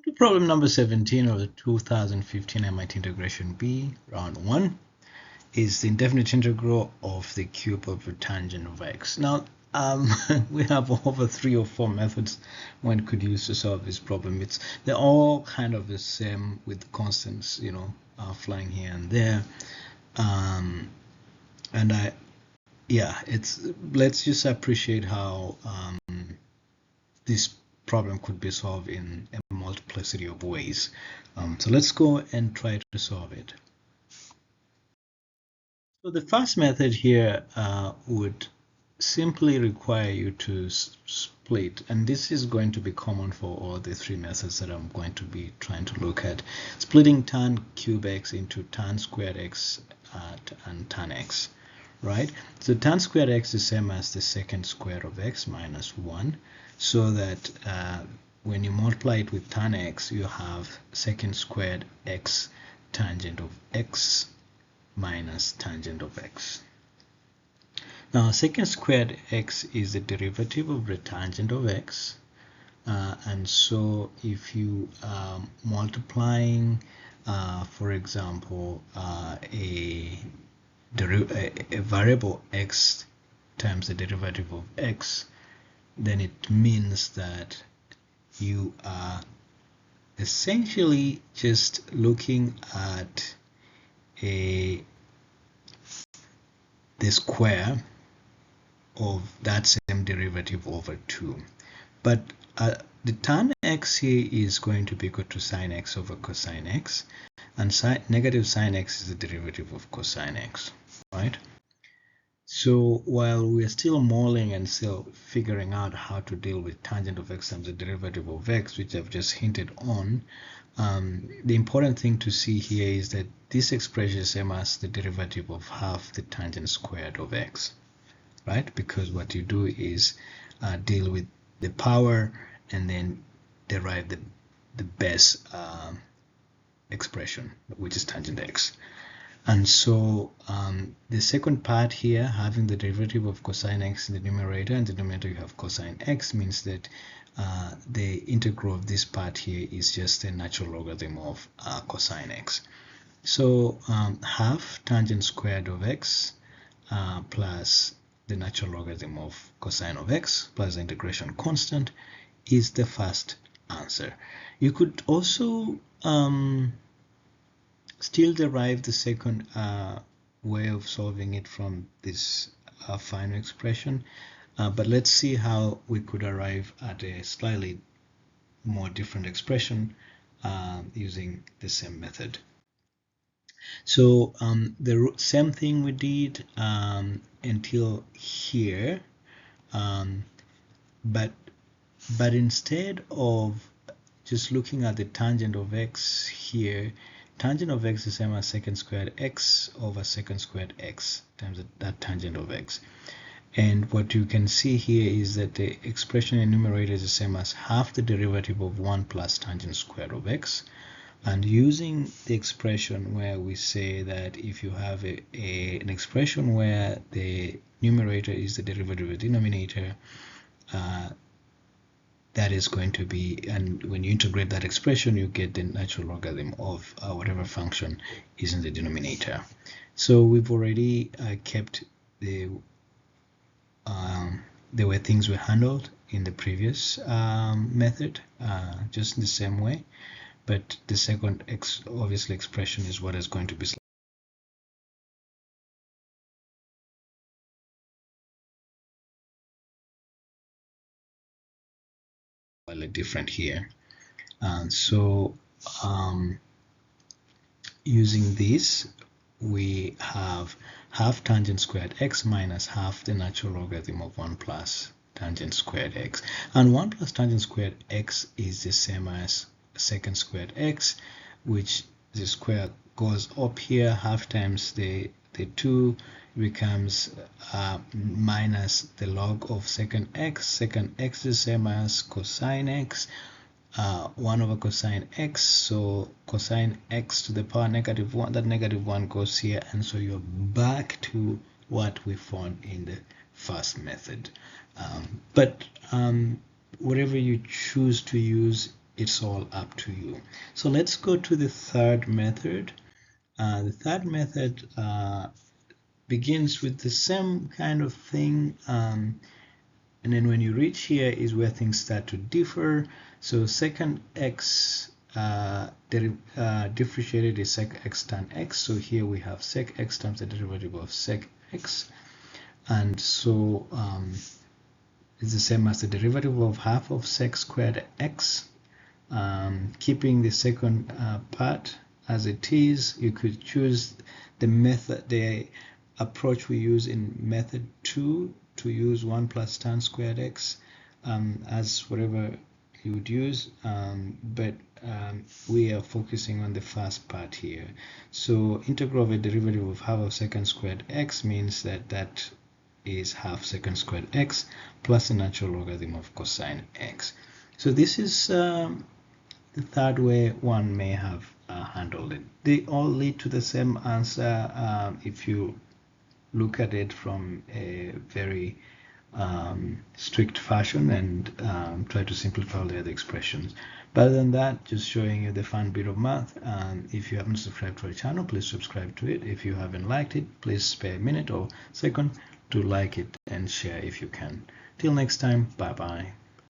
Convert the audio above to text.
To problem number 17 of the 2015 MIT Integration B, round 1, is the indefinite integral of the cube of the tangent of x. Now, we have over 3 or 4 methods one could use to solve this problem. They're all kind of the same with constants, flying here and there. Let's just appreciate how this problem could be solved in a multiplicity of ways. So let's go and try to solve it. So the first method here would simply require you to split, and this is going to be common for all the 3 methods that I'm going to be trying to look at. Splitting tan cube x into tan squared x and tan x, right? So tan squared x is the same as the second square of x minus 1, so that when you multiply it with tan x, you have second squared x tangent of x minus tangent of x. Now, second squared x is the derivative of the tangent of x, and so if you are multiplying, for example, a variable x times the derivative of x, then it means that you are essentially just looking at the square of that same derivative over 2. But the tan x here is going to be equal to sine x over cosine x, and negative sine x is the derivative of cosine x, right? So while we're still mulling and still figuring out how to deal with tangent of x times the derivative of x, which I've just hinted on, the important thing to see here is that this expression is same as the derivative of half the tangent squared of x, right? Because what you do is deal with the power and then derive the base expression, which is tangent x. And so the second part here, having the derivative of cosine x in the numerator and the denominator you have cosine x, means that the integral of this part here is just the natural logarithm of cosine x. So half tangent squared of x plus the natural logarithm of cosine of x plus the integration constant is the first answer. You could also still derive the second way of solving it from this final expression, but let's see how we could arrive at a slightly more different expression using the same method. So the same thing we did until here, but instead of just looking at the tangent of x here, tangent of x is the same as second squared x over second squared x times that tangent of x. And what you can see here is that the expression in numerator is the same as half the derivative of 1 plus tangent squared of x. And using the expression where we say that if you have an expression where the numerator is the derivative of the denominator, that is going to be, and when you integrate that expression, you get the natural logarithm of whatever function is in the denominator. So we've already kept the way things were handled in the previous method, just in the same way, but the second obviously expression is what is going to be slightly different here. So using this, we have half tangent squared x minus half the natural logarithm of 1 plus tangent squared x. And 1 plus tangent squared x is the same as second squared x, which the square goes up here, half times the 2 becomes minus the log of second x. Second x is the same as cosine x, 1 over cosine x, so cosine x to the power negative 1, that negative 1 goes here, and so you're back to what we found in the first method. But whatever you choose to use it's all up to you. So let's go to the third method. The third method begins with the same kind of thing, and then when you reach here is where things start to differ. So second x differentiated is sec x tan x. So here we have sec x times the derivative of sec x, and so it's the same as the derivative of half of sec squared x. Keeping the second part as it is, you could choose the approach we use in method 2 to use 1 plus tan squared x as whatever you would use, but we are focusing on the first part here. So integral of a derivative of half of secant squared x means that is half secant squared x plus the natural logarithm of cosine x. So this is the third way one may have handled it. They all lead to the same answer if you look at it from a very strict fashion and try to simplify all the other expressions. But other than that, just showing you the fun bit of math. If you haven't subscribed to our channel, please subscribe to it. If you haven't liked it, please spare a minute or second to like it and share if you can. Till next time, bye bye.